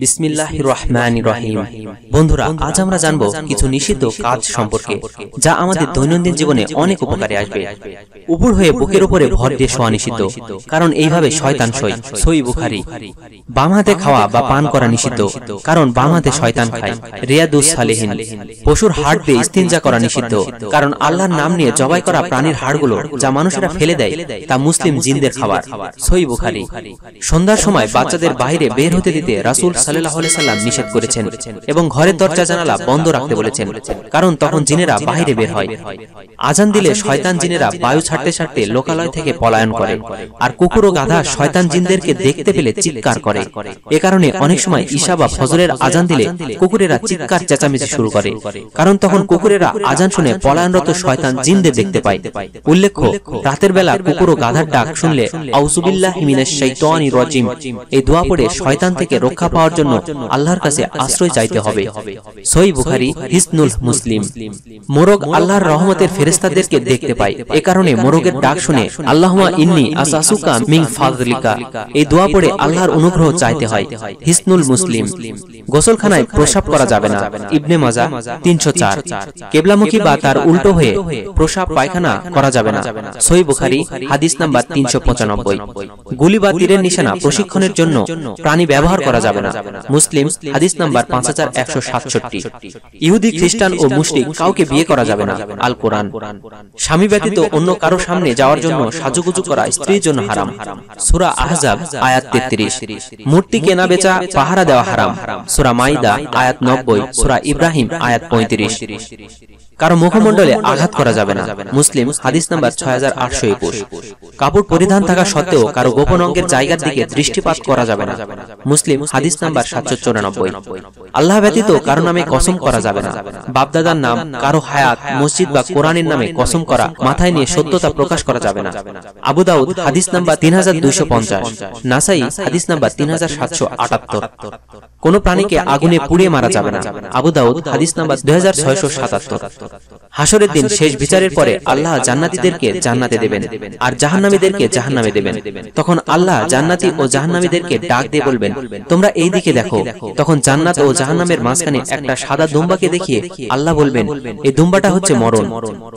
বিসমিল্লাহির রহমানির রহিম। বন্ধুরা, আজ আমরা জানবো কিছু নিষিদ্ধ কাজ সম্পর্কে যা আমাদের দৈনন্দিন জীবনে অনেক উপকারে আসবে। উপর হয়ে বুকের উপরে ভর দিয়ে শোয়া নিষিদ্ধ, কারণ এইভাবে শয়তান সই। সহিহ বুখারী। বাম হাতে খাওয়া বা পান করা নিষিদ্ধ, কারণ বাম হাতে শয়তান খায়। রিয়াদুস সালেহিন। পশুর হাড় দিয়ে ইস্তিনজা করা নিষিদ্ধ, কারণ আল্লাহর নাম নিয়ে জবাই করা প্রাণীর হাড়গুলো যা মানুষেরা ফেলে দেয় তা মুসলিম জিনদের খাবার। সহিহ বুখারী। সন্ধ্যার সময় বাচ্চাদের বাইরে বের হতে দিতে রাসূল সাল্লাল্লাহু আলাইহি সাল্লাম নিষেধ করেছেন এবং ঘরের দরজা জানালা বন্ধ রাখতে বলেছেন, কারণ তখন জিনেরা বাইরে বের হয়। আজান দিলে শয়তান জিনেরা বায়ু ছাড়তে ছাড়তে লোকালয় থেকে পলায়ন করে, আর কুকুর ও গাধা শয়তান জিনদেরকে দেখতে পেলে চিৎকার করে। এ কারণে অনেক সময় ঈশা বা ফজরের আজান দিলে কুকুরেরা চিৎকার চেঁচামেচি শুরু করে, কারণ তখন কুকুরেরা আজান শুনে পলায়নরত শয়তান জিনদের দেখতে পায়। উল্লেখ্য, রাতের বেলা কুকুর ও গাধার ডাক শুনলে আউযু বিল্লাহি মিনাশ শাইতানির রাজিম এই দোয়া পড়ে শয়তান থেকে রক্ষা পাওয়ার জন্য আল্লাহর কাছে আশ্রয় চাইতে হবে। সহিহ বুখারী, হিসনুল মুসলিম। মোরগ আল্লাহর রহমতের ফেরেশতাদেরকে দেখতে পায়, এ কারণে মোরগের ডাক শুনে আল্লাহুম্মা ইন্নী আসাসুকা মিন ফাযলিকা এই দোয়া পড়ে আল্লাহর অনুগ্রহ চাইতে হয়। হিসনুল মুসলিম। গোসলখানায় প্রস্রাব করা যাবে না। ইবনে মাজাহ ৩০৪। কিবলামুখী বা তার উল্টো হয়ে প্রস্রাব পায়খানা করা যাবে না। সহিহ বুখারী, হাদিস নাম্বার ৩৯৫। গুলি বা তীরের নিশানা প্রশিক্ষণের জন্য প্রাণী ব্যবহার করা যাবে না। মুসলিম, হাদিস নাম্বার ৫১৬৭। ইহুদি, খ্রিস্টান ও মুশরিক কাউকে বিয়ে করা যাবে না। আল কোরআন। স্বামী ব্যতীত অন্য কারো সামনে যাওয়ার জন্য সাজুগুজু করা স্ত্রীর জন্য হারাম। সূরা আহজাব আয়াত ৩৩। মূর্তি কেনা বেচা পাহারা দেওয়া হারাম। সূরা মাইদা আয়াত ৯০। সূরা ইব্রাহিম আয়াত ৩৫। কারো মুখমণ্ডলে আঘাত করা যাবে না। মুসলিম, হাদিস নাম্বার ৬৮২১। কাপড় পরিধান থাকা সত্ত্বেও কারো গোপন অঙ্গের জায়গার দিকে দৃষ্টিপাত করা যাবে না। মুসলিম, হাদিস নাম্বার ৭৯৪। আল্লাহ ব্যতীত কারো নামে কসম করা যাবে না। বাপদাদার নাম, কারো হায়াত, মসজিদ বা কোরআনের নামে কসম করা মাথায় নিয়ে সত্যতা প্রকাশ করা যাবে না। আবু দাউদ, হাদিস নাম্বার ৩২৫০। নাসাই, হাদিস নাম্বার ৩৭৭৮। কোন প্রাণীকে আগুনে পুড়িয়ে মারা যাবে না। আবু দাউদ, হাদিস নাম্বার ২৬৭৭। হাসরের দিন শেষ বিচারের পরে আল্লাহ জান্নাতীদেরকে জান্নাতে দেবেন আর জাহান্নামীদেরকে জাহান্নামে দেবেন। তখন আল্লাহ জান্নাতী ও জাহান্নামীদেরকে ডাক দিয়ে বলবেন, তোমরা এই দিকে দেখো। তখন জান্নাত ও জাহান্নামের মাঝখানে একটা সাদা দুম্বাকে দেখিয়ে আল্লাহ বলবেন, এই দুম্বাটা হচ্ছে মরণ।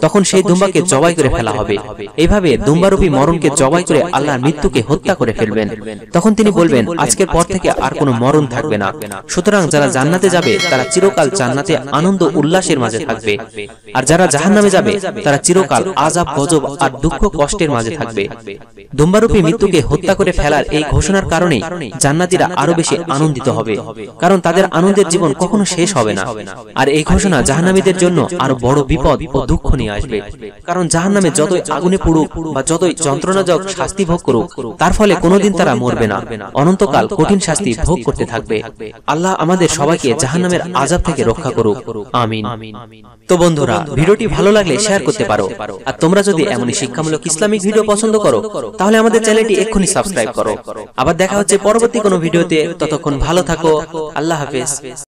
তখন সেই দুম্বাকে জবাই করে ফেলা হবে। এইভাবে দুম্বারূপী মরণকে জবাই করে আল্লাহর মৃত্যুকে হত্যা করে ফেলবেন। তখন তিনি বলবেন, আজকের পর থেকে আর কোনো মরণ থাকবে না। সুতরাং যারা জান্নাতে যাবে তারা চিরকাল জান্নাতে আনন্দ উল্লাসের মাঝে থাকবে, আর যারা জাহান্নামে যাবে তারা চিরকাল আযাব, গজব আর দুঃখ কষ্টের মাঝে থাকবে। দুম্বারূপী মৃত্যুকে হত্যা করে ফেলার এই ঘোষণার কারণে জান্নাতীরা আরো বেশি আনন্দিত হবে, কারণ তাদের আনন্দের জীবন কখনো শেষ হবে না। আর এই ঘোষণা জাহান্নামীদের জন্য আরো বড় বিপদ ও দুঃখ নিয়ে আসবে, কারণ জাহান্নামে যতই আগুনে পুড়ুক বা যতই যন্ত্রণাজনক শাস্তি ভোগ করুক, তার ফলে কোনোদিন তারা মরবে না, অনন্তকাল কঠিন শাস্তি ভোগ করতে থাকবে। আল্লাহ আমাদের সবাইকে জাহান্নামের আযাব থেকে রক্ষা করুক, আমিন। তো বন্ধুরা, ভিডিওটি ভালো লাগলে শেয়ার করতে পারো, আর তোমরা যদি এমনই শিক্ষামূলক ইসলামিক ভিডিও পছন্দ করো তাহলে আমাদের চ্যানেলটি এক্ষুনি সাবস্ক্রাইব করো। আবার দেখা হচ্ছে পরবর্তী কোনো ভিডিওতে। ততক্ষণ ভালো থাকো। আল্লাহ হাফেজ।